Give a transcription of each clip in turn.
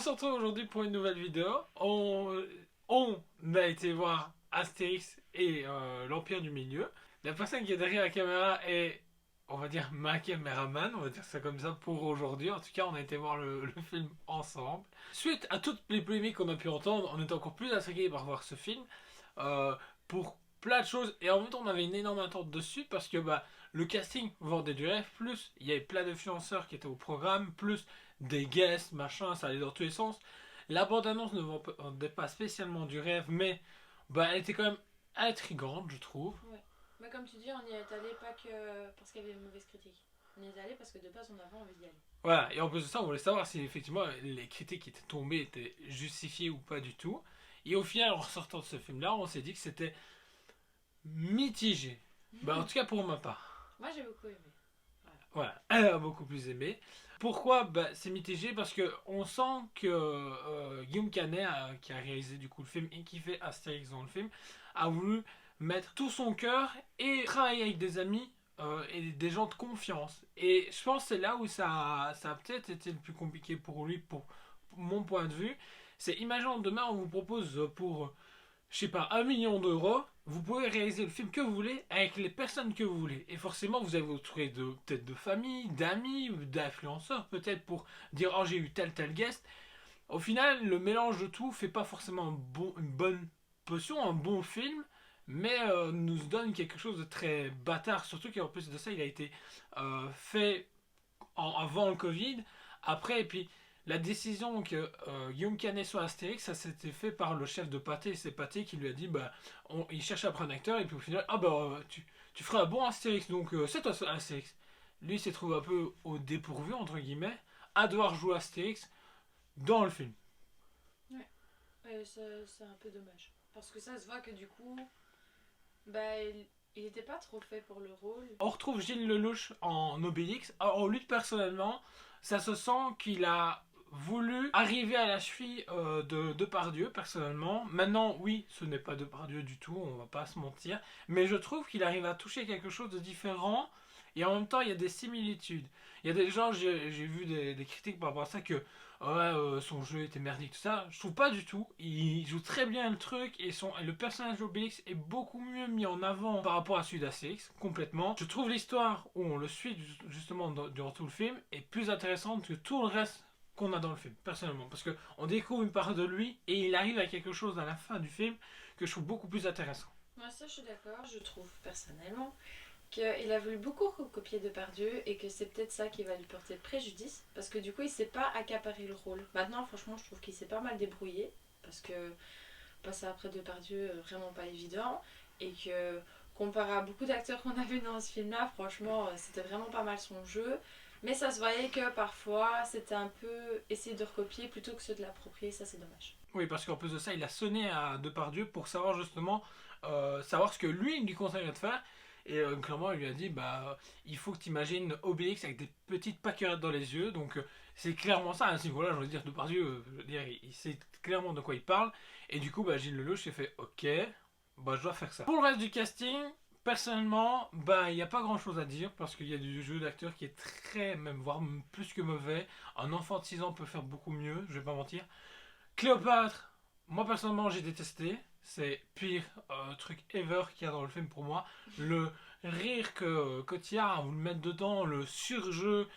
se retrouve aujourd'hui pour une nouvelle vidéo. On a été voir Astérix et l'Empire du Milieu. La personne qui est derrière la caméra est, on va dire, ma caméraman, on va dire ça comme ça pour aujourd'hui. En tout cas, on a été voir le film ensemble. Suite à toutes les polémiques qu'on a pu entendre, on était encore plus intrigués par voir ce film. Pour plein de choses. Et en même temps, on avait une énorme attente dessus parce que le casting vendait du rêve. Plus, il y avait plein d'influenceurs qui étaient au programme. Plus, des guests, machin, ça allait dans tous les sens. La bande-annonce ne vendait pas spécialement du rêve, mais elle était quand même intrigante, je trouve. Ouais. Mais comme tu dis, on y est allé pas que parce qu'il y avait de mauvaises critiques. On y est allé parce que de base, on avait envie d'y aller. Voilà, et en plus de ça, on voulait savoir si effectivement les critiques qui étaient tombées étaient justifiées ou pas du tout. Et au final, en ressortant de ce film-là, on s'est dit que c'était mitigé. En tout cas pour ma part. Moi, j'ai beaucoup aimé. Voilà, elle a beaucoup plus aimé. Pourquoi c'est mitigé? Parce que on sent que Guillaume Canet, qui a réalisé du coup le film et qui fait Astérix dans le film, a voulu mettre tout son cœur et travailler avec des amis et des gens de confiance. Et je pense que c'est là où ça a peut-être été le plus compliqué pour lui, pour mon point de vue. C'est, imaginons demain on vous propose pour je sais pas, 1 million d'euros, vous pouvez réaliser le film que vous voulez avec les personnes que vous voulez. Et forcément, vous avez entouré peut-être de famille, d'amis, d'influenceurs, peut-être pour dire oh j'ai eu tel guest. Au final, le mélange de tout fait pas forcément une bonne potion, un bon film, mais nous donne quelque chose de très bâtard. Surtout qu'en plus de ça, il a été fait avant le Covid, après, et puis la décision que Guillaume Canet soit Astérix, ça s'était fait par le chef de Pathé. C'est Pathé qui lui a dit il cherche après un acteur, et puis au final, tu feras un bon Astérix, donc c'est toi Astérix. Lui s'est trouvé un peu au dépourvu, entre guillemets, à devoir jouer Astérix dans le film. Ouais, c'est un peu dommage. Parce que ça se voit que du coup, il était pas trop fait pour le rôle. On retrouve Gilles Lelouch en Obélix. Alors, lui, personnellement, ça se sent qu'il a voulu arriver à la cheville de Depardieu, personnellement. Maintenant, oui, ce n'est pas Depardieu du tout, on va pas se mentir. Mais je trouve qu'il arrive à toucher quelque chose de différent. Et en même temps, il y a des similitudes. Il y a des gens, j'ai vu des critiques par rapport à ça, que son jeu était merdique, tout ça. Je trouve pas du tout. Il joue très bien le truc, et le personnage d'Obélix est beaucoup mieux mis en avant par rapport à celui d'Astérix, complètement. Je trouve l'histoire où on le suit justement durant tout le film est plus intéressante que tout le reste qu'on a dans le film, personnellement. Parce qu'on découvre une part de lui, et il arrive à quelque chose à la fin du film que je trouve beaucoup plus intéressant. Moi, ça, je suis d'accord. Je trouve personnellement qu'il a voulu beaucoup recopier Depardieu et que c'est peut-être ça qui va lui porter préjudice parce que du coup il sait pas accaparer le rôle. Maintenant franchement je trouve qu'il s'est pas mal débrouillé parce que passer après Depardieu vraiment pas évident et que comparé à beaucoup d'acteurs qu'on a vu dans ce film là franchement c'était vraiment pas mal son jeu, mais ça se voyait que parfois c'était un peu essayer de recopier plutôt que de l'approprier, ça c'est dommage. Oui, parce qu'en plus de ça, il a sonné à Depardieu pour savoir justement savoir ce que lui il lui conseillerait de faire. Et clairement, il lui a dit il faut que tu imagines Obélix avec des petites pâquerettes dans les yeux. Donc, c'est clairement ça. À ce niveau-là, je veux dire, Depardieu, je veux dire, il sait clairement de quoi il parle. Et du coup, Gilles Lelouch s'est fait ok, je dois faire ça. Pour le reste du casting, personnellement, il n'y a pas grand chose à dire parce qu'il y a du jeu d'acteur qui est très, même voire plus que mauvais. Un enfant de 6 ans peut faire beaucoup mieux, je vais pas mentir. Cléopâtre, moi personnellement j'ai détesté. C'est pire truc ever qu'il y a dans le film pour moi. Le rire que Cotillard a voulu mettre dedans, le surjeu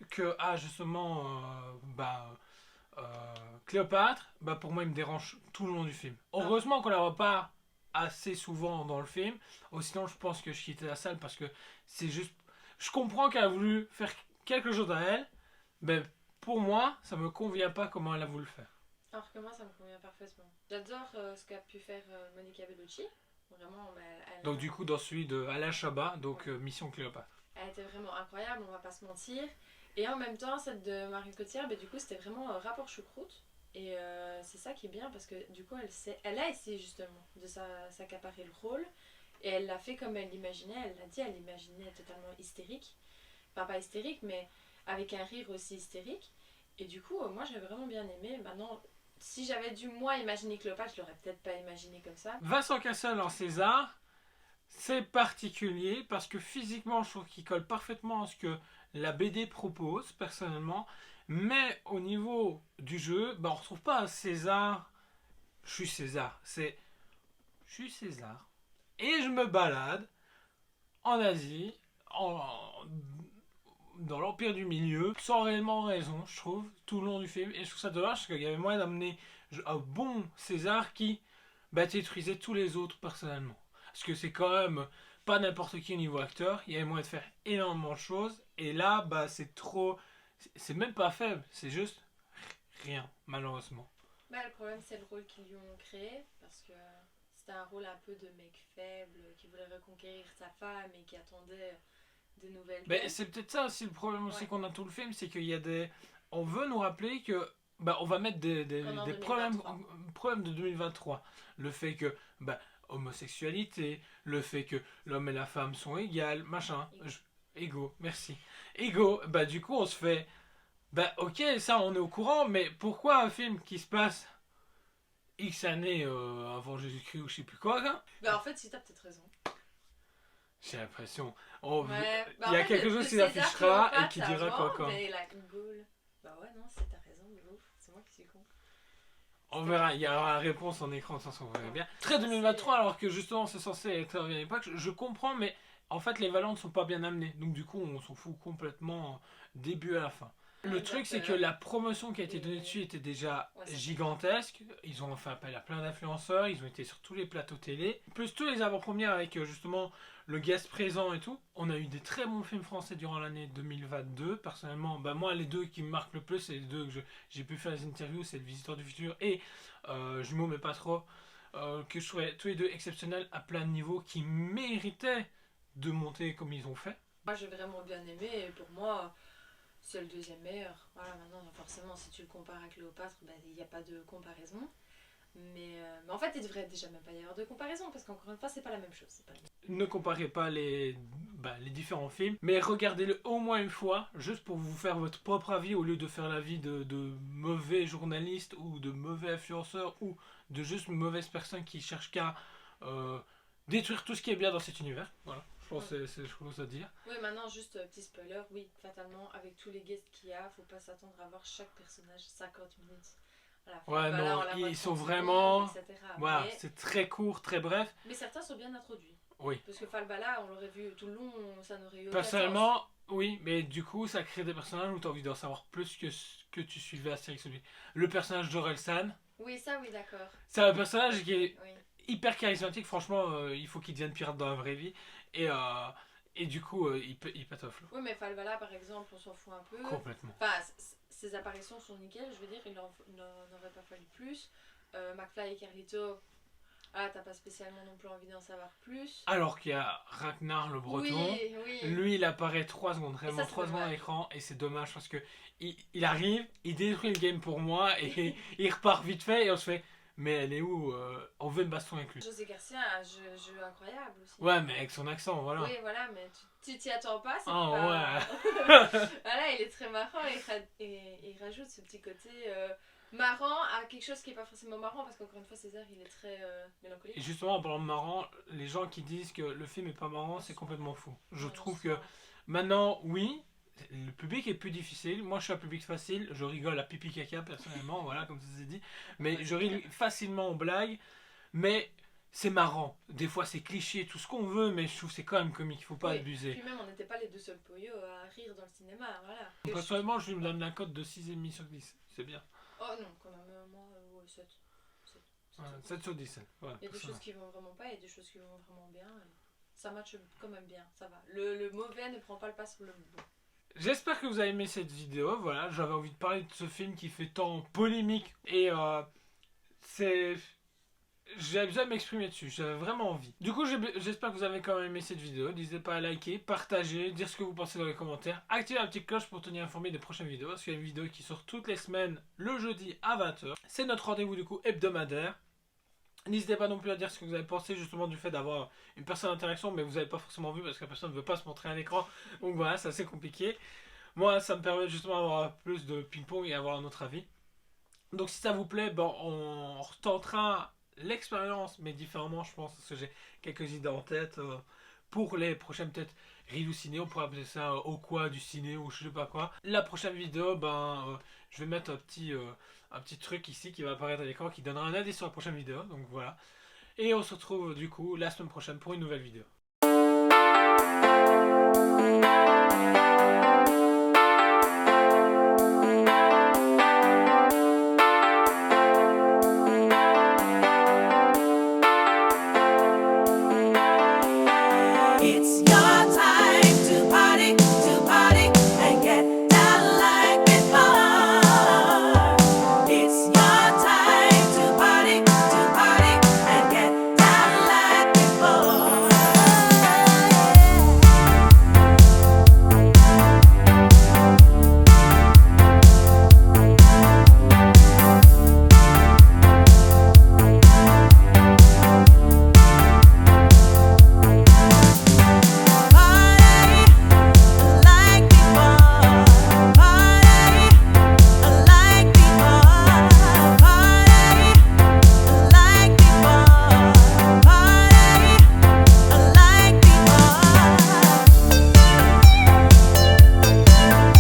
que a justement Cléopâtre, pour moi il me dérange tout le long du film. Heureusement qu'on la voit pas assez souvent dans le film. Sinon je pense que je quittais la salle parce que c'est juste... Je comprends qu'elle a voulu faire quelque chose à elle, mais pour moi ça me convient pas comment elle a voulu le faire. Alors que moi ça me convient parfaitement. J'adore ce qu'a pu faire Monica Bellucci. Vraiment, donc du coup dans celui de Alain Chabat, donc Mission Cléopâtre. Elle était vraiment incroyable, on va pas se mentir. Et en même temps, celle de Marion Cotillard, du coup c'était vraiment rapport choucroute. Et c'est ça qui est bien parce que du coup elle a essayé justement de s'accaparer le rôle. Et elle l'a fait comme elle l'imaginait, elle l'a dit, elle l'imaginait totalement hystérique. Enfin pas hystérique mais avec un rire aussi hystérique. Et du coup moi j'ai vraiment bien aimé. Maintenant si j'avais dû moi imaginer Cléopâtre, je l'aurais peut-être pas imaginé comme ça. Vincent Cassel en César, c'est particulier parce que physiquement je trouve qu'il colle parfaitement à ce que la BD propose personnellement, Mais au niveau du jeu, bah, on retrouve pas un César. Je suis César. C'est je suis César. Et je me balade en Asie, dans l'Empire du Milieu, sans réellement raison, je trouve, tout le long du film. Et je trouve ça dommage parce qu'il y avait moyen d'amener un bon César qui détruisait tous les autres personnellement. Parce que c'est quand même pas n'importe qui au niveau acteur, il y avait moyen de faire énormément de choses. Et là, c'est trop. C'est même pas faible, c'est juste rien, malheureusement. Bah, le problème, c'est le rôle qu'ils lui ont créé, parce que c'était un rôle un peu de mec faible, qui voulait reconquérir sa femme et qui attendait de nouvelles Mais d'elle. c'est peut-être ça aussi le problème aussi Ouais, qu'on a tout le film, c'est qu'il y a des. On veut nous rappeler que. On va mettre qu'on est en des problèmes, 2023. problèmes de 2023. Le fait que homosexualité, le fait que l'homme et la femme sont égales, machin. Égaux, merci. Égaux, du coup on se fait. Ok, ça on est au courant, mais pourquoi un film qui se passe X années avant Jésus-Christ ou je sais plus quoi là. Bah, en fait, si t'as peut-être raison. J'ai l'impression. Ouais, Il y a quelque chose qui s'affichera et qui dira quoi quand. Mais la Gaule. Bah ouais, non, c'est t'as raison, de ouf. C'est moi qui suis con. On verra, il y aura la réponse en écran, ça on verra bien. Très 2023 alors que justement c'est censé être à une époque, je comprends mais en fait les valeurs ne sont pas bien amenées. Donc du coup on s'en fout complètement début à la fin. Le truc c'est que la promotion qui a été donnée dessus était déjà gigantesque. Ils ont fait appel à plein d'influenceurs, ils ont été sur tous les plateaux télé. Plus tous les avant-premières avec justement le guest présent et tout. On a eu des très bons films français durant l'année 2022. Personnellement, moi les deux qui me marquent le plus, c'est les deux que j'ai pu faire des interviews, c'est Le Visiteur du Futur et Jumeaux mais pas trop. Que je trouvais tous les deux exceptionnels à plein de niveaux qui méritaient de monter comme ils ont fait. Moi j'ai vraiment bien aimé et pour moi c'est le deuxième meilleur. Voilà, maintenant forcément si tu le compares à Cléopâtre, il n'y a pas de comparaison. Mais en fait il devrait déjà même pas y avoir de comparaison parce qu'encore une fois c'est pas la même chose. C'est pas... Ne comparez pas les différents films, mais regardez-le au moins une fois, juste pour vous faire votre propre avis au lieu de faire l'avis de mauvais journalistes ou de mauvais influenceurs ou de juste mauvaises personnes qui cherchent qu'à détruire tout ce qui est bien dans cet univers. Voilà, je pense que c'est chose à dire. Oui, maintenant juste petit spoiler, oui, fatalement avec tous les guests qu'il y a, faut pas s'attendre à voir chaque personnage 50 minutes. Voilà, non, ils sont vraiment. Voilà, mais... c'est très court, très bref. Mais certains sont bien introduits. Oui. Parce que Falbala, on l'aurait vu tout le long, ça n'aurait eu aucun personnellement, sens. oui, mais du coup, ça crée des personnages où tu as envie d'en savoir plus que ce que tu suivais Astérix lui. Le personnage d'Orelsan. Oui, ça, oui, d'accord. C'est un personnage qui est oui. hyper charismatique, franchement, il faut qu'il devienne pirate dans la vraie vie. Et du coup, il pète off. Oui, mais Falbala, par exemple, on s'en fout un peu. Complètement. Enfin, ses apparitions sont nickel, je veux dire, il n'en aurait pas fallu plus. McFly et Carlito, t'as pas spécialement non plus envie d'en savoir plus. Alors qu'il y a Ragnar le Breton, oui. lui il apparaît 3 secondes, vraiment 3 secondes à l'écran, et c'est dommage parce que il arrive, il détruit le game pour moi, et il repart vite fait, et on se fait, mais elle est où on veut une baston avec lui. José Garcia a un jeu incroyable aussi. Ouais, mais avec son accent, voilà. Oui, voilà, mais tu t'y attends pas, c'est pas... ouais. Voilà, il est très marrant, et il rajoute ce petit côté... marrant à quelque chose qui est pas forcément marrant parce qu'encore une fois César il est très mélancolique. Et justement en parlant de marrant, les gens qui disent que le film est pas marrant c'est complètement faux. Je trouve que maintenant oui, le public est plus difficile, moi je suis un public facile, je rigole à pipi caca personnellement, voilà comme ça c'est dit, mais je ris facilement aux blagues, mais c'est marrant, des fois c'est cliché, tout ce qu'on veut, mais je trouve que c'est quand même comique, il faut pas abuser. Puis même on n'était pas les deux seuls poyos à rire dans le cinéma, voilà. Personnellement je lui me donne la cote de 6,5 sur 10, c'est bien. Oh non, quand même, moi, 7. 7 sur 10. Ouais, il y a des choses qui vont vraiment pas, il y a des choses qui vont vraiment bien. Ça matche quand même bien, ça va. Le mauvais ne prend pas le pas sur le bon. J'espère que vous avez aimé cette vidéo. Voilà, j'avais envie de parler de ce film qui fait tant polémique. Et c'est... J'avais besoin de m'exprimer dessus, j'avais vraiment envie. Du coup, j'espère que vous avez quand même aimé cette vidéo. N'hésitez pas à liker, partager, dire ce que vous pensez dans les commentaires. Activez la petite cloche pour tenir informé des prochaines vidéos. Parce qu'il y a une vidéo qui sort toutes les semaines, le jeudi à 20h. C'est notre rendez-vous du coup hebdomadaire. N'hésitez pas non plus à dire ce que vous avez pensé justement du fait d'avoir une personne d'interaction, mais vous n'avez pas forcément vu parce que la personne ne veut pas se montrer à l'écran. Donc voilà, c'est assez compliqué. Moi, ça me permet justement d'avoir plus de ping-pong et avoir un autre avis. Donc si ça vous plaît, on retentera l'expérience, mais différemment, je pense, parce que j'ai quelques idées en tête pour les prochaines peut-être reviews ciné, on pourrait appeler ça au quoi du ciné ou je sais pas quoi. La prochaine vidéo, je vais mettre un petit truc ici qui va apparaître à l'écran qui donnera un indice sur la prochaine vidéo. Donc voilà. Et on se retrouve du coup la semaine prochaine pour une nouvelle vidéo.